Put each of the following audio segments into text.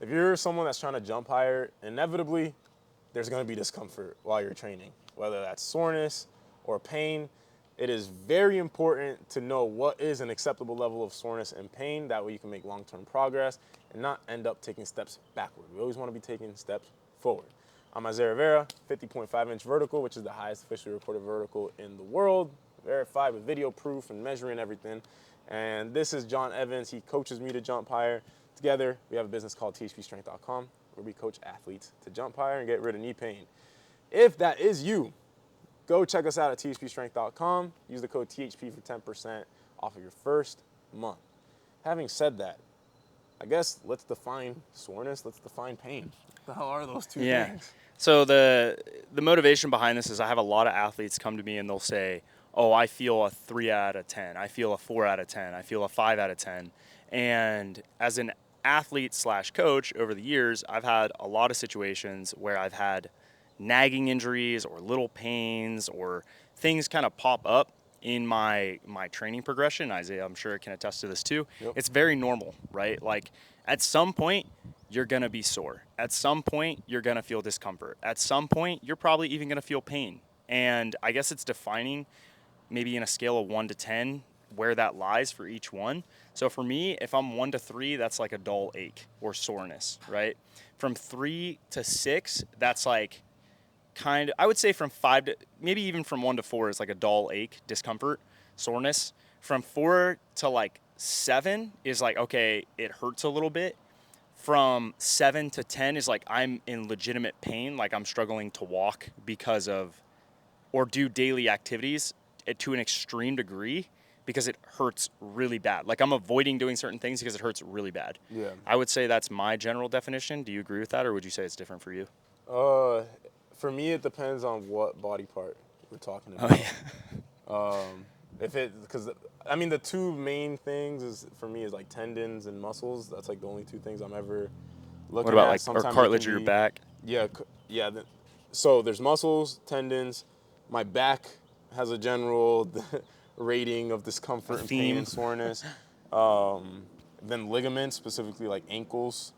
if you're someone that's trying to jump higher, inevitably there's going to be discomfort while you're training, whether that's soreness or pain. It is very important to know what is an acceptable level of soreness and pain. That way you can make long-term progress and not end up taking steps backward. We always want to be taking steps forward. I'm Isaiah Rivera, 50.5-inch vertical, which is the highest officially recorded vertical in the world, verified with video proof and measuring everything. And this is John Evans. He coaches me to jump higher. Together, we have a business called THPstrength.com where we coach athletes to jump higher and get rid of knee pain. If that is you, go check us out at THPstrength.com. Use the code THP for 10% off of your first month. Having said that, I guess let's define soreness, let's define pain. What the hell are those two things? So the motivation behind this is I have a lot of athletes come to me and they'll say, oh, I feel a 3 out of 10. I feel a 4 out of 10. I feel a 5 out of 10. And as an athlete / coach over the years, I've had a lot of situations where I've had nagging injuries or little pains or things kind of pop up in my training progression. Isaiah, I'm sure, can attest to this too. Yep. It's very normal, right? Like at some point, you're going to be sore. At some point, you're going to feel discomfort. At some point, you're probably even going to feel pain. And I guess it's defining maybe in a scale of 1 to 10 where that lies for each one. So for me, if I'm 1 to 3, that's like a dull ache or soreness, right? From 3 to 6, that's like I would say from 5 to maybe even from 1 to 4 is like a dull ache, discomfort, soreness. From 4 to like 7 is like, okay, it hurts a little bit. From 7 to 10 is like I'm in legitimate pain, like I'm struggling to walk because of or do daily activities to an extreme degree because it hurts really bad. Like I'm avoiding doing certain things because it hurts really bad. Yeah. I would say that's my general definition. Do you agree with that, or would you say it's different for you? For me, it depends on what body part we're talking about. Oh, yeah. Because I mean, the two main things is for me is like tendons and muscles. That's like the only two things I'm ever looking What about at. like Sometimes or it cartilage can of your be- back? Yeah, so there's muscles, tendons. My back has a general rating of discomfort and pain theme. and soreness. Then ligaments, specifically like ankles,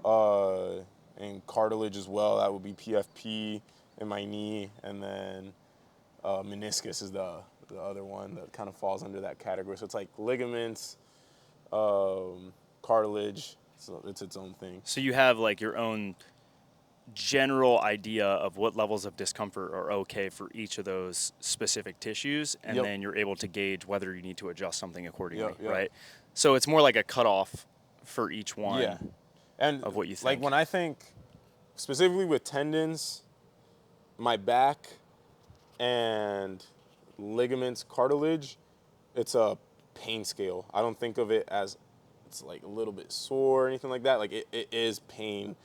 and cartilage as well. That would be PFP in my knee, and then meniscus is the other one that kind of falls under that category. So it's like ligaments, cartilage. So it's its own thing. So you have like your own general idea of what levels of discomfort are okay for each of those specific tissues, and Yep. then you're able to gauge whether you need to adjust something accordingly, Yep. right? So it's more like a cutoff for each one. Yeah. And of what you think. like when I think specifically with tendons, my back, and ligaments, cartilage, it's a pain scale. I don't think of it as it's like a little bit sore or anything like that. Like it is pain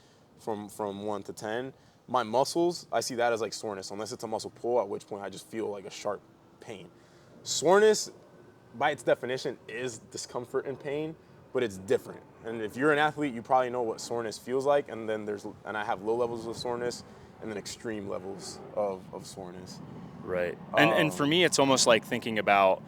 from 1 to 10. My muscles, I see that as like soreness, unless it's a muscle pull, at which point I just feel like a sharp pain. Soreness, by its definition, is discomfort and pain, but it's different. And if you're an athlete, you probably know what soreness feels like. And then I have low levels of soreness and then extreme levels of soreness. Right. And for me, it's almost like thinking about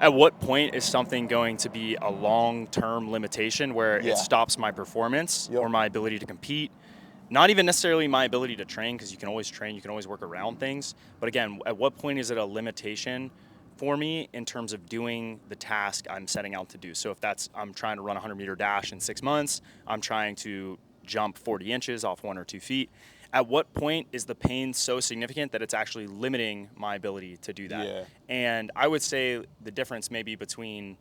at what point is something going to be a long-term limitation where Yeah. it stops my performance Yep. or my ability to compete. Not even necessarily my ability to train, because you can always train, you can always work around things. But again, at what point is it a limitation for me in terms of doing the task I'm setting out to do? So if I'm trying to run a 100-meter dash in 6 months, I'm trying to jump 40 inches off 1 or 2 feet. At what point is the pain so significant that it's actually limiting my ability to do that? Yeah. And I would say the difference maybe between,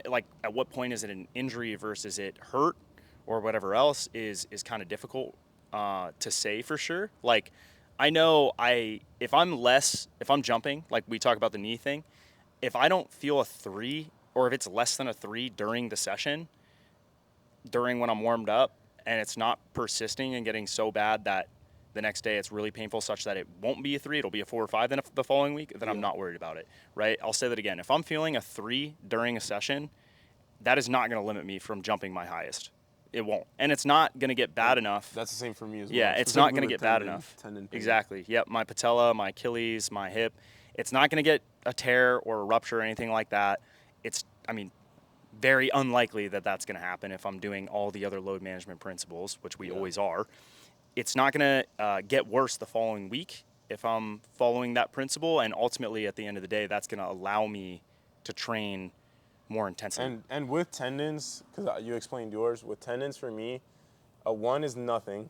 like, at what point is it an injury versus it hurt or whatever else is kind of difficult to say for sure. Like, I know if I'm jumping, like we talk about the knee thing, if I don't feel a 3 or if it's less than a 3 during the session, during when I'm warmed up, and it's not persisting and getting so bad that the next day it's really painful such that it won't be a 3, it'll be a 4 or 5 then the following week, then I'm not worried about it, right? I'll say that again. If I'm feeling a 3 during a session, that is not going to limit me from jumping my highest. It won't. And it's not going to get bad enough. That's the same for me as well. Yeah, it's not going to Specifically get with bad enough. Tendon pain. Exactly. Yep, my patella, my Achilles, my hip. It's not going to get a tear or a rupture or anything like that. very unlikely that that's going to happen if I'm doing all the other load management principles, which we always are. It's not going to get worse the following week if I'm following that principle, and ultimately at the end of the day, that's going to allow me to train more intensely. And with tendons, because you explained yours, with tendons for me, a 1 is nothing.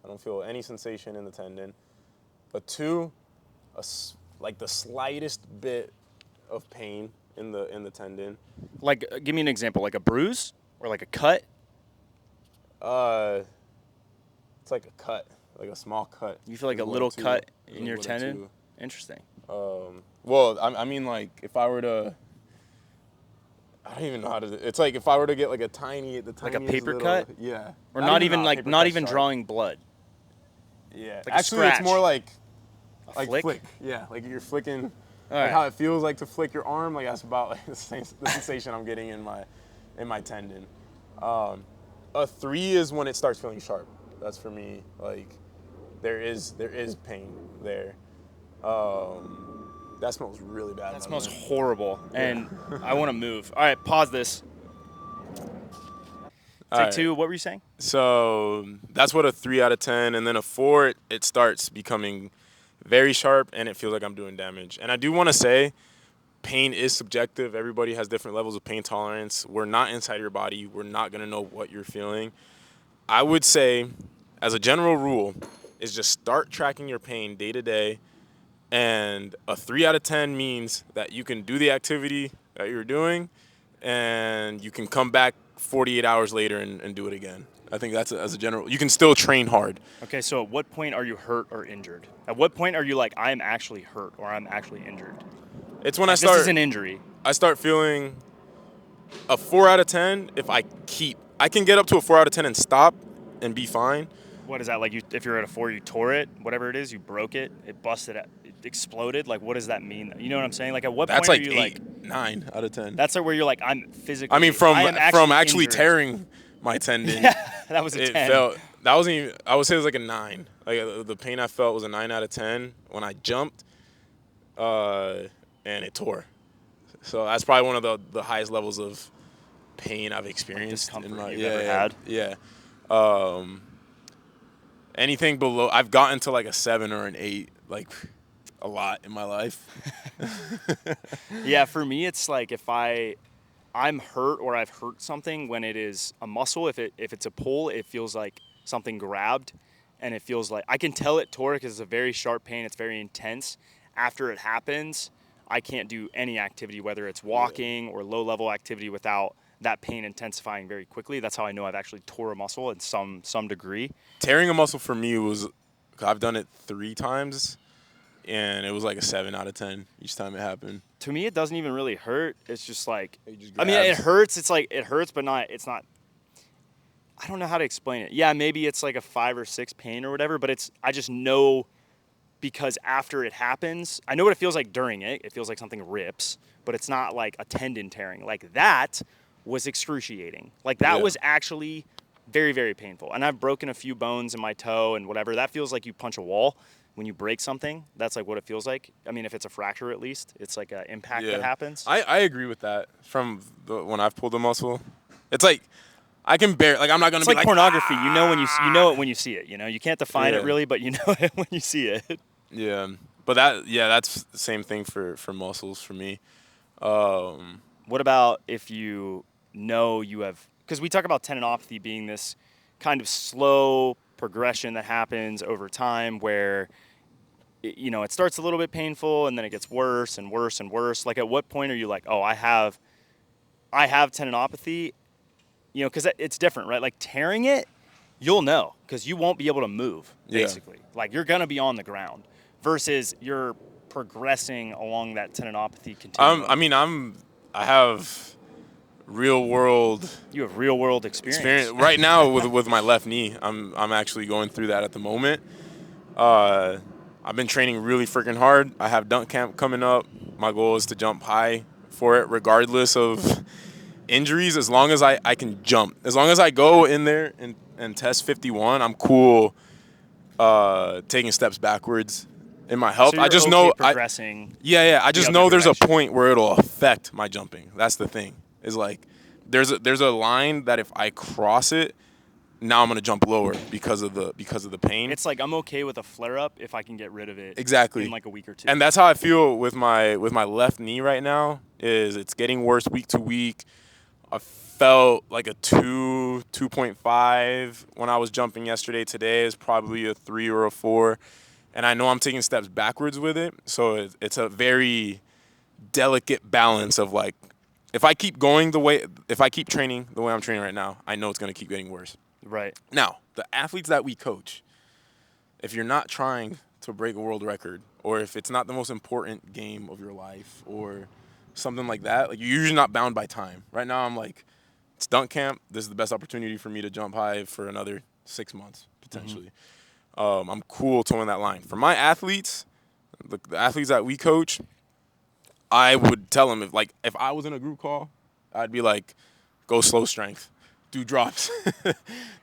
I don't feel any sensation in the tendon. A 2, like the slightest bit of pain in the tendon. Like, give me an example, like a bruise or like a cut? It's like a cut, like a small cut. You feel like a little cut in your tendon? Interesting. Well, I mean, like if I were to, I don't even know how to. It's like if I were to get like a like a paper cut, yeah, or not even drawing blood. Yeah, like actually, it's more like flick. Yeah, like you're flicking, All like right. how it feels like to flick your arm. Like that's about like the sensation I'm getting in my tendon. A 3 is when it starts feeling sharp. That's for me. Like there is pain there. That smells really bad. That smells horrible, and I want to move. All right, pause this. Take 2. What were you saying? So that's what a 3 out of 10, and then a 4, it starts becoming very sharp, and it feels like I'm doing damage. And I do want to say, pain is subjective. Everybody has different levels of pain tolerance. We're not inside your body. We're not gonna know what you're feeling. I would say, as a general rule, is just start tracking your pain day to day. And a 3 out of 10 means that you can do the activity that you're doing, and you can come back 48 hours later and do it again. I think that's as a general. You can still train hard. Okay, so at what point are you hurt or injured? At what point are you like, I'm actually hurt or I'm actually injured? It's when I start. This is an injury. I start feeling a 4 out of 10 if I can get up to a 4 out of 10 and stop and be fine. What is that, like if you're at a 4, you tore it, whatever it is, you broke it, it busted, it exploded? Like, what does that mean? You know what I'm saying? Like, at what That's point like are you 8, 9 out of 10. That's where you're like, I'm physically. I mean, from actually injured. tearing my tendon. Yeah, that was a 10. That wasn't even. I would say it was like a 9. Like the pain I felt was a 9 out of 10 when I jumped, and it tore. So that's probably one of the highest levels of pain I've experienced in my you've ever had. Yeah. Anything below, I've gotten to like a 7 or an 8, like a lot in my life. Yeah, for me, it's like if I'm hurt or I've hurt something when it is a muscle. If it's a pull, it feels like something grabbed, and it feels like I can tell it tore because it's a very sharp pain. It's very intense. After it happens, I can't do any activity, whether it's walking or low-level activity, without that pain intensifying very quickly. That's how I know I've actually tore a muscle in some degree. Tearing a muscle for me was, I've done it 3 times, and it was like a 7 out of 10 each time it happened. To me, it doesn't even really hurt. It's just like, I mean, it hurts. It's like, it hurts, but it's not, I don't know how to explain it. Yeah, maybe it's like a 5 or 6 pain or whatever, but I just know, because after it happens, I know what it feels like during it. It feels like something rips, but it's not like a tendon tearing. Like that was excruciating. Like that was actually very, very painful. And I've broken a few bones in my toe and whatever. That feels like you punch a wall. When you break something, that's like what it feels like. I mean, if it's a fracture, at least it's like an impact that happens. I agree with that. From when I've pulled a muscle, it's like I can bear. Like I'm not gonna. It's be like pornography. You know it when you see it. You know, you can't define it really, but you know it when you see it. Yeah, but that's the same thing for muscles for me. What about if you know you have? Because we talk about tendinopathy being this kind of slow progression that happens over time, where it starts a little bit painful and then it gets worse and worse and worse. Like, at what point are you like, oh, I have tendinopathy? Because it's different, right? Like, tearing it, you'll know because you won't be able to move, basically. Like, you're gonna be on the ground versus you're progressing along that tendinopathy continuum. I have real world. You have real world experience right now with my left knee. I'm actually going through that at the moment. I've been training really freaking hard. I have dunk camp coming up. My goal is to jump high for it, regardless of injuries. As long as I can jump, as long as I go in there and test 51, I'm cool. Taking steps backwards in my health. So I just know progressing. I just know there's a point where it'll affect my jumping. That's the thing. Is like there's a line that if I cross it, now I'm gonna jump lower because of the pain. It's like I'm okay with a flare up if I can get rid of it Exactly. in like a week or two. And that's how I feel with my left knee right now. Is it's getting worse week to week. I felt like a 2.5 when I was jumping yesterday. Today is probably a 3 or a 4, and I know I'm taking steps backwards with it. So it's a very delicate balance of like, if I keep training the way I'm training right now, I know it's gonna keep getting worse. Right. Now, the athletes that we coach, if you're not trying to break a world record, or if it's not the most important game of your life, or something like that, like, you're usually not bound by time. Right now, I'm like, it's dunk camp. This is the best opportunity for me to jump high for another 6 months, potentially. I'm cool towing that line. For my athletes, the athletes that we coach, I would tell them, if I was in a group call, I'd be like, go slow strength. Do drops.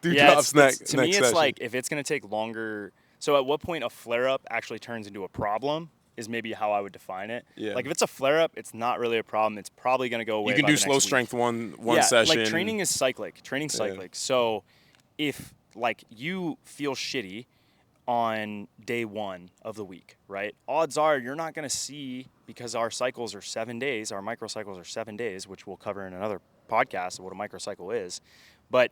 Drops next To me, it's session. like if it's going to take longer. So at what point a flare-up actually turns into a problem is maybe how I would define it. Yeah. Like if it's a flare-up, it's not really a problem. It's probably going to go away. You can by do the slow next strength week. one Yeah, session. like training is cyclic. Training's cyclic. So if like you feel shitty on day 1 of the week, right? Odds are you're not going to see, because our cycles are 7 days, our microcycles are 7 days, which we'll cover in another podcast of what a microcycle is. But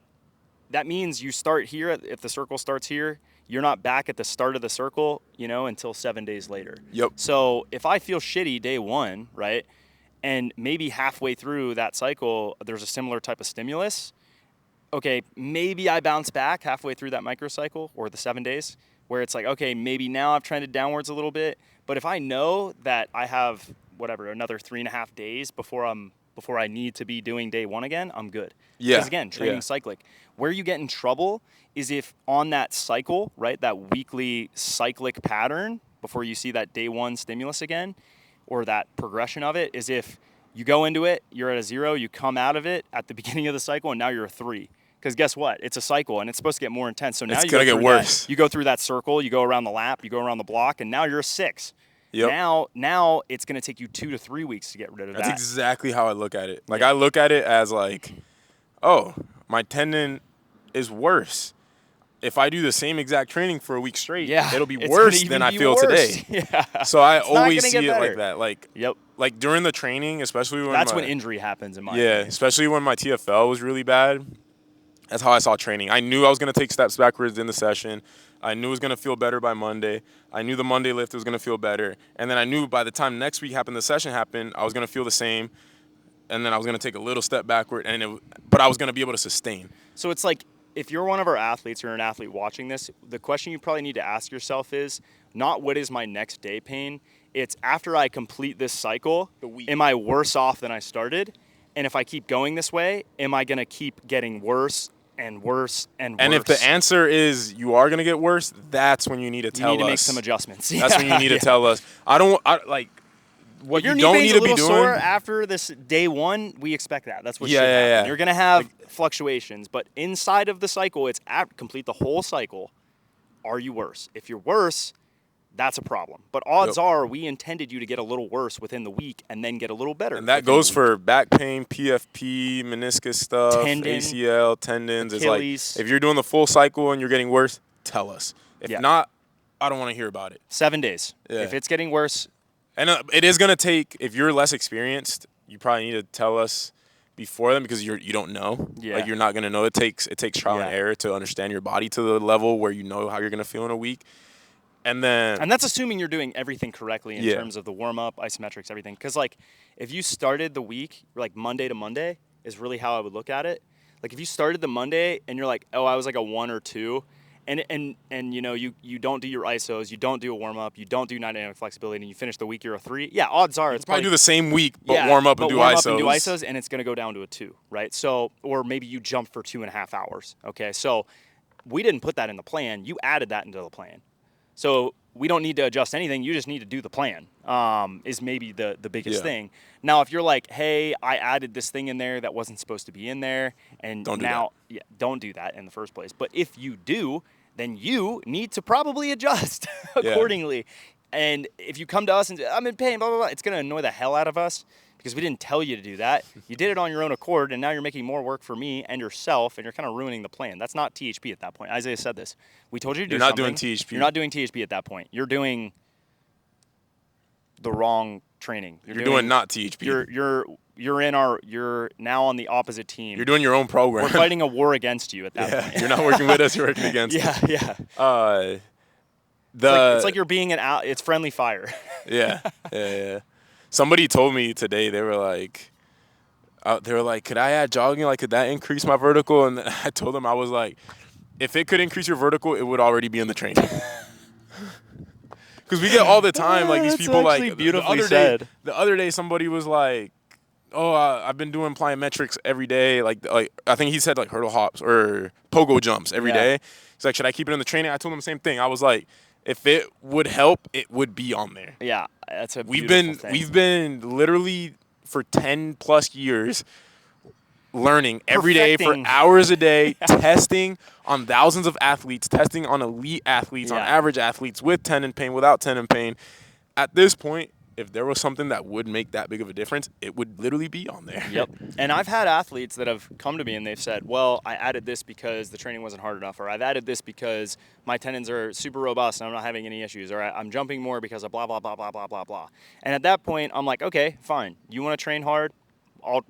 that means you start here. If the circle starts here, you're not back at the start of the circle, until 7 days later. Yep. So if I feel shitty day 1, right, and maybe halfway through that cycle, there's a similar type of stimulus, okay, maybe I bounce back halfway through that microcycle or the 7 days where it's like, okay, maybe now I've trended downwards a little bit. But if I know that I have, another 3.5 days before I need to be doing day 1 again, I'm good. Yeah. Because again, training's cyclic. Where you get in trouble is if on that cycle, right, that weekly cyclic pattern before you see that day 1 stimulus again, or that progression of it, is if you go into it, you're at a 0, you come out of it at the beginning of the cycle, and now you're a 3. Because guess what? It's a cycle, and it's supposed to get more intense. So now it's going to get worse. You go through that circle, you go around the lap, you go around the block, and now you're a 6. Yep. Now it's going to take you 2 to 3 weeks to get rid of that. That's exactly how I look at it. Like, I look at it as like, oh, my tendon is worse. If I do the same exact training for a week straight, it'll be worse than I feel today. Yeah. So I always see it like that. Like, yep. Like during the training, especially when when injury happens in my opinion. Especially when my TFL was really bad. That's how I saw training. I knew I was going to take steps backwards in the session. I knew it was going to feel better by Monday. I knew the Monday lift was going to feel better. And then I knew by the time next week happened, the session happened, I was going to feel the same. And then I was going to take a little step backward, but I was going to be able to sustain. So it's like, if you're one of our athletes or an athlete watching this, the question you probably need to ask yourself is not what is my next day pain. It's after I complete this cycle, am I worse off than I started? And if I keep going this way, am I going to keep getting worse and worse and worse? And if the answer is you are going to get worse, that's when you need to tell us. You need to make some adjustments. That's when you need to tell us. What your you don't need to be doing. Sore after this day 1, we expect that. That's what should happen. Yeah. You're going to have fluctuations, but inside of the cycle, it's complete the whole cycle. Are you worse? If you're worse, that's a problem. But odds are we intended you to get a little worse within the week and then get a little better. And that goes for back pain, PFP, meniscus stuff, ACL, tendons. Achilles. It's like, if you're doing the full cycle and you're getting worse, tell us. If not, I don't want to hear about it. 7 days. Yeah. If it's getting worse. And it is going to take, if you're less experienced, you probably need to tell us before then because you don't know. Yeah. Like, you're not going to know. It takes trial and error to understand your body to the level where you know how you're going to feel in a week. And that's assuming you're doing everything correctly in terms of the warm-up, isometrics, everything. Because, like, if you started the week, like, Monday to Monday is really how I would look at it. Like, if you started the Monday and you're like, oh, I was like a 1 or 2, and you don't do your isos, you don't do a warm-up, you don't do dynamic flexibility, and you finish the week, you're a 3, odds are it's probably do the same week, but warm up and do isos. And it's going to go down to a 2, right? So, or maybe you jump for 2.5 hours, okay? So we didn't put that in the plan. You added that into the plan. So we don't need to adjust anything. You just need to do the plan, is maybe the biggest thing. Now, if you're like, hey, I added this thing in there that wasn't supposed to be in there, and don't do that in the first place. But if you do, then you need to probably adjust accordingly. And if you come to us and say, I'm in pain, blah, blah, blah, it's going to annoy the hell out of us because we didn't tell you to do that. You did it on your own accord, and now you're making more work for me and yourself, and you're kind of ruining the plan. That's not THP at that point. Isaiah said this. We told you to do something. You're not doing THP. You're not doing THP at that point. You're doing the wrong training. You're doing not THP. You're now on the opposite team. You're doing your own program. We're fighting a war against you at that point. You're not working with us, you're working against us. Yeah. It's like you're being it's friendly fire. Yeah. Somebody told me today, they were like, could I add jogging? Like, could that increase my vertical? And then I told them, I was like, if it could increase your vertical, it would already be in the training. Because we get all the time, like, these people, like, the other day, somebody was like, oh, I've been doing plyometrics every day. Like I think he said, like, hurdle hops or pogo jumps every day. He's like, should I keep it in the training? I told him the same thing. I was like, if it would help, it would be on there. Yeah, that's a beautiful thing. We've been literally for 10+ years learning every day for hours a day, testing on thousands of athletes, testing on elite athletes, on average athletes with tendon pain, without tendon pain. At this point, if there was something that would make that big of a difference, it would literally be on there. Yep. And I've had athletes that have come to me and they've said, well, I added this because the training wasn't hard enough, or I've added this because my tendons are super robust and I'm not having any issues, or I'm jumping more because of blah, blah, blah, blah, blah, blah, blah. And at that point, I'm like, okay, fine. You want to train hard?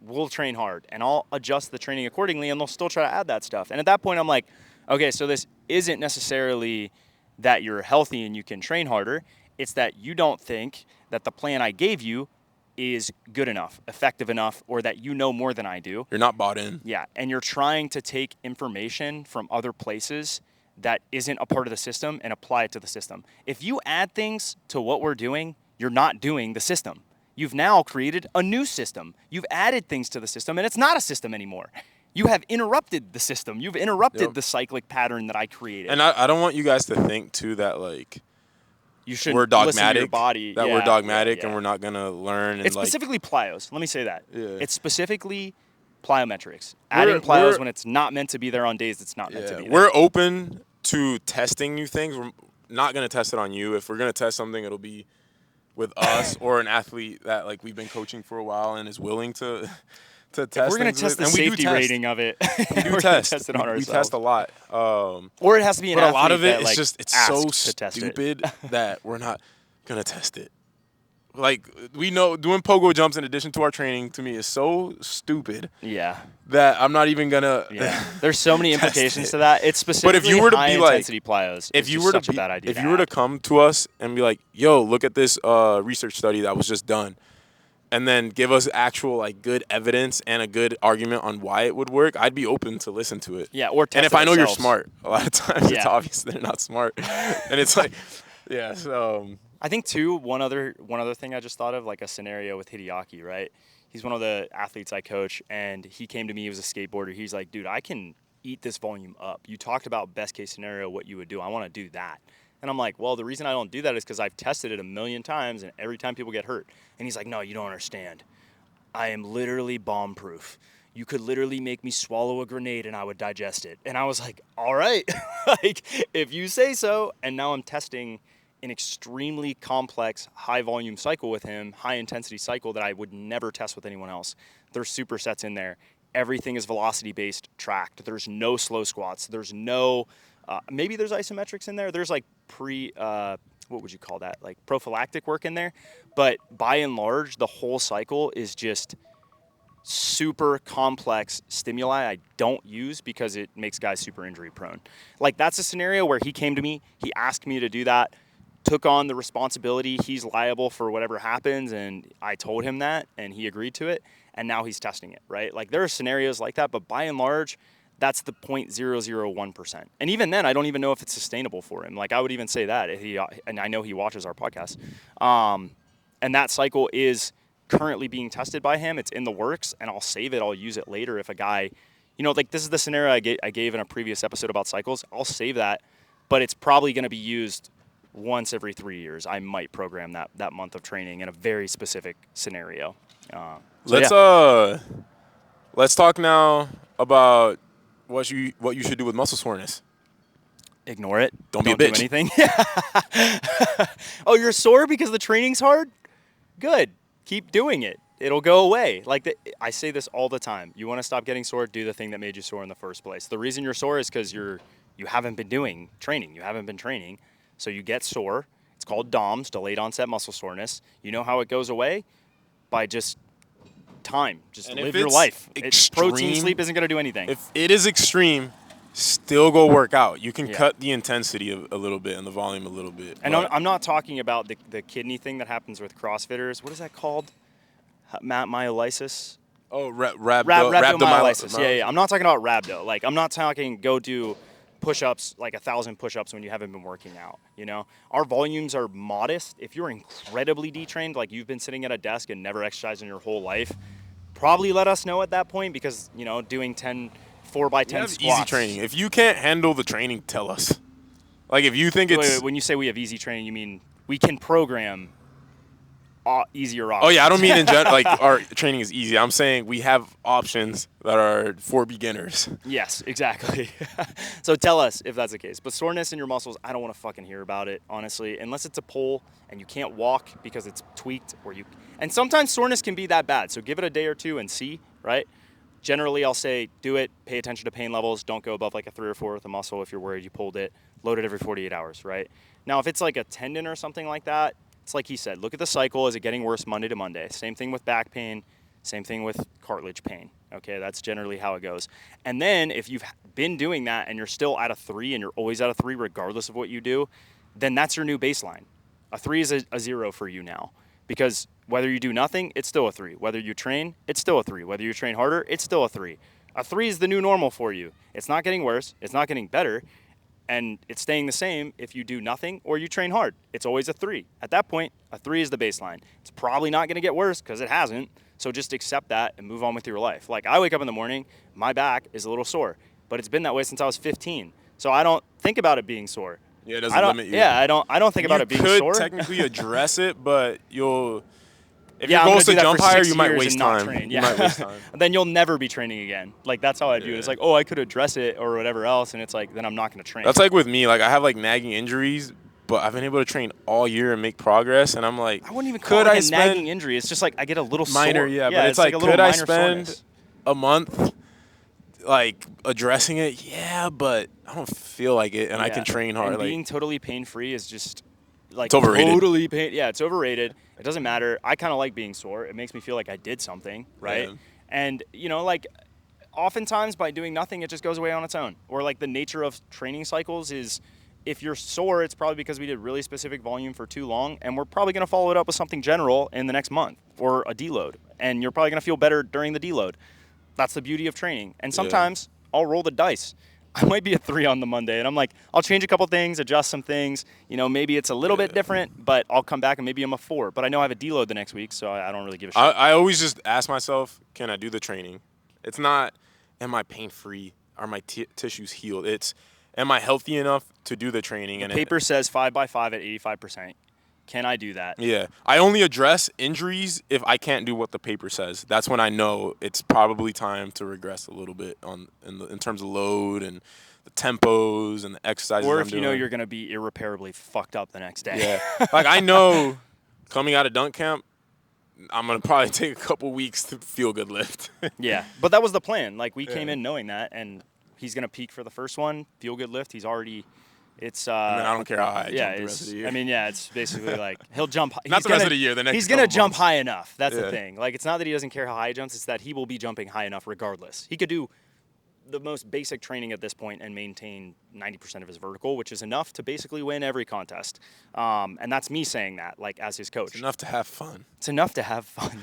We'll train hard, and I'll adjust the training accordingly, and they'll still try to add that stuff. And at that point, I'm like, okay, so this isn't necessarily that you're healthy and you can train harder. It's that you don't think that the plan I gave you is good enough, effective enough, or that you know more than I do. You're not bought in. Yeah, and you're trying to take information from other places that isn't a part of the system and apply it to the system. If you add things to what we're doing, you're not doing the system. You've now created a new system. You've added things to the system, and it's not a system anymore. You have interrupted the system. You've interrupted the cyclic pattern that I created. And I don't want you guys to think, too, that, like, we're dogmatic. Listen to your body. That we're dogmatic and we're not going to learn. And it's specifically plyos. Let me say that. Yeah. It's specifically plyometrics. Adding plyos when it's not meant to be there on days it's not meant to be there. We're open to testing new things. We're not going to test it on you. If we're going to test something, it'll be with us or an athlete that, like, we've been coaching for a while and is willing to test. If we're going to test the safety rating of it. We do test. Test it on ourselves. We test a lot. Or it has to be an athlete. But a lot of it that, is it's so stupid that we're not going to test it. Like, we know doing pogo jumps in addition to our training, to me, is so stupid. Yeah. That I'm not even going to. Yeah. There's so many implications to that. It's specifically but if you were to high be intensity like, plyos. If you were to be, if you were to come to us and be like, yo, look at this research study that was just done, and then give us actual, like, good evidence and a good argument on why it would work, I'd be open to listen to it. Yeah, or test and if it I know ourselves. you're smart, a lot of times it's obvious they're not smart. And it's like, yeah, so. I think, too, one other thing I just thought of, like a scenario with Hideaki, right? He's one of the athletes I coach, and he came to me, he was a skateboarder. He's like, dude, I can eat this volume up. You talked about best case scenario, what you would do. I want to do that. And I'm like, well, the reason I don't do that is because I've tested it 1,000,000 times, and every time people get hurt. And he's like, no, you don't understand. I am literally bomb-proof. You could literally make me swallow a grenade, and I would digest it. And I was like, all right, like, if you say so. And now I'm testing an extremely complex, high-volume cycle with him, high-intensity cycle that I would never test with anyone else. There's supersets in there. Everything is velocity-based, tracked. There's no slow squats. There's no maybe there's isometrics in there. There's, like, what would you call that? Like, prophylactic work in there. But by and large, the whole cycle is just super complex stimuli I don't use because it makes guys super injury prone. Like, that's a scenario where he came to me, he asked me to do that, took on the responsibility. He's liable for whatever happens, and I told him that, and he agreed to it, and now he's testing it, right? Like, there are scenarios like that, but by and large, that's the 0.001%. And even then, I don't even know if it's sustainable for him. Like, I would even say that, and I know he watches our podcast. And that cycle is currently being tested by him. It's in the works, and I'll save it. I'll use it later if a guy, like, this is the scenario I gave in a previous episode about cycles. I'll save that, but it's probably going to be used once every 3 years. I might program that month of training in a very specific scenario. Let's talk now about what you should do with muscle soreness. Ignore it. Don't be a bitch. Do anything. Oh, you're sore because the training's hard? Good. Keep doing it. it'll go away. I say this all the time. You want to stop getting sore, do the thing that made you sore in the first place. The reason you're sore is because you haven't been doing training. You haven't been training, so you get sore. It's called DOMS, delayed onset muscle soreness. You know how it goes away? By just time. Just And live if your it's life. extreme, Protein sleep isn't going to do anything. If it is extreme, still go work out. You can Yeah. cut the intensity a little bit and the volume a little bit. And but I'm not talking about the kidney thing that happens with CrossFitters. What is that called? Myolysis? rhabdomyolysis. Yeah. I'm not talking about rhabdo. Like, I'm not talking go do push-ups, like 1,000 push-ups when you haven't been working out, you know? Our volumes are modest. If you're incredibly detrained, like you've been sitting at a desk and never exercised in your whole life, probably let us know at that point because, you know, doing 10 4x10 squats. Easy training. If you can't handle the training, tell us. Like if you think it's... Wait, when you say we have easy training, you mean we can program easier options? Oh, yeah, I don't mean in general, like our training is easy. I'm saying we have options that are for beginners. Yes, exactly. So tell us if that's the case. But soreness in your muscles, I don't want to fucking hear about it, honestly. Unless it's a pull and you can't walk because it's tweaked and sometimes soreness can be that bad. So give it a day or two and see, right? Generally, I'll say do it, pay attention to pain levels. Don't go above like a 3 or 4 with a muscle if you're worried you pulled it. Load it every 48 hours, right? Now, if it's like a tendon or something like that, it's like he said, look at the cycle. Is it getting worse Monday to Monday? Same thing with back pain. Same thing with cartilage pain. Okay, that's generally how it goes. And then if you've been doing that and you're still at a 3 and you're always at a 3 regardless of what you do, then that's your new baseline. A 3 is a 0 for you now. Because whether you do nothing, it's still a 3. Whether you train, it's still a 3. Whether you train harder, it's still a 3. A 3 is the new normal for you. It's not getting worse. It's not getting better. And it's staying the same if you do nothing or you train hard. It's always a 3. At that point, a 3 is the baseline. It's probably not going to get worse because it hasn't. So just accept that and move on with your life. Like I wake up in the morning, my back is a little sore, but it's been that way since I was 15. So I don't think about it being sore. Yeah, it doesn't limit you. Yeah, I don't think about it being sore. You could technically address it, but if Yeah, your goal is to I'm gonna do that jump for higher, 6 you might years waste and not time. train. You Yeah. might waste time. Then you'll never be training again. Like that's how I view it. It's like, oh, I could address it or whatever else, and it's like then I'm not going to train. That's like with me. Like I have like nagging injuries, but I've been able to train all year and make progress. And I'm like, I wouldn't even call it a nagging injury. It's just like I get a little minor, sore. yeah. But it's like a little could I minor spend soreness. a month like addressing it? Yeah, but I don't feel like it, and I can train hard. And like being totally pain free is just like it's overrated. Totally pain. Yeah, it's overrated. It doesn't matter. I kind of like being sore. It makes me feel like I did something, right? Yeah. And you know, like oftentimes by doing nothing, it just goes away on its own. Or like the nature of training cycles is, if you're sore, it's probably because we did really specific volume for too long, and we're probably going to follow it up with something general in the next month or a deload, and you're probably going to feel better during the deload. That's the beauty of training. And sometimes I'll roll the dice. I might be a 3 on the Monday, and I'm like, I'll change a couple things, adjust some things. You know, maybe it's a little bit different, but I'll come back and maybe I'm a 4. But I know I have a deload the next week, so I don't really give a shit. I always just ask myself, can I do the training? It's not, am I pain-free? Are my tissues healed? It's, am I healthy enough to do the training? The paper says 5x5 at 85%. Can I do that? Yeah. I only address injuries if I can't do what the paper says. That's when I know it's probably time to regress a little bit in terms of load and the tempos and the exercises Or I'm if you know doing. you're going to be irreparably fucked up the next day. Yeah. Like I know coming out of dunk camp, I'm going to probably take a couple weeks to feel good lift. Yeah. But that was the plan. Like we came in knowing that, and he's going to peak for the first one, feel good lift. He's already... It's I mean, I don't care how high I jump the rest of the year. I mean, yeah, it's basically like he'll jump. Not the rest of the year. The next. He's gonna jump months. high enough. That's the Yeah. thing. Like, it's not that he doesn't care how high he jumps. It's that he will be jumping high enough regardless. He could do the most basic training at this point and maintain 90% of his vertical, which is enough to basically win every contest. And that's me saying that, like, as his coach. It's enough to have fun. It's enough to have fun.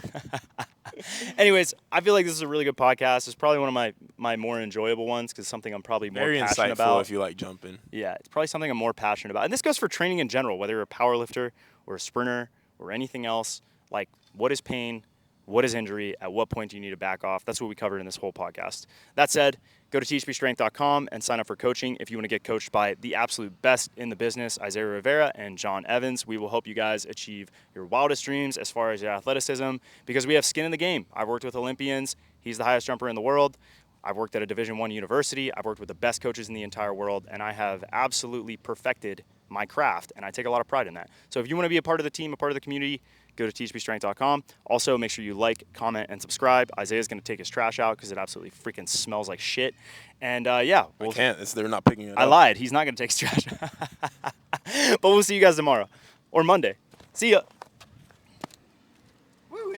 Anyways, I feel like this is a really good podcast. It's probably one of my more enjoyable ones because something I'm probably more Very passionate insightful about. if you like jumping. Yeah, it's probably something I'm more passionate about. And this goes for training in general, whether you're a power lifter or a sprinter or anything else. Like, what is pain? What is injury? At what point do you need to back off? That's what we covered in this whole podcast. That said, go to THPstrength.com and sign up for coaching if you want to get coached by the absolute best in the business, Isaiah Rivera and John Evans. We will help you guys achieve your wildest dreams as far as your athleticism because we have skin in the game. I've worked with Olympians. He's the highest jumper in the world. I've worked at a Division I university. I've worked with the best coaches in the entire world, and I have absolutely perfected my craft, and I take a lot of pride in that. So if you want to be a part of the team, a part of the community, go to THPstrength.com. Also, make sure you like, comment, and subscribe. Isaiah's going to take his trash out because it absolutely freaking smells like shit. And yeah, I can't. They're not picking it up. I lied. He's not going to take his trash out. But we'll see you guys tomorrow or Monday. See ya.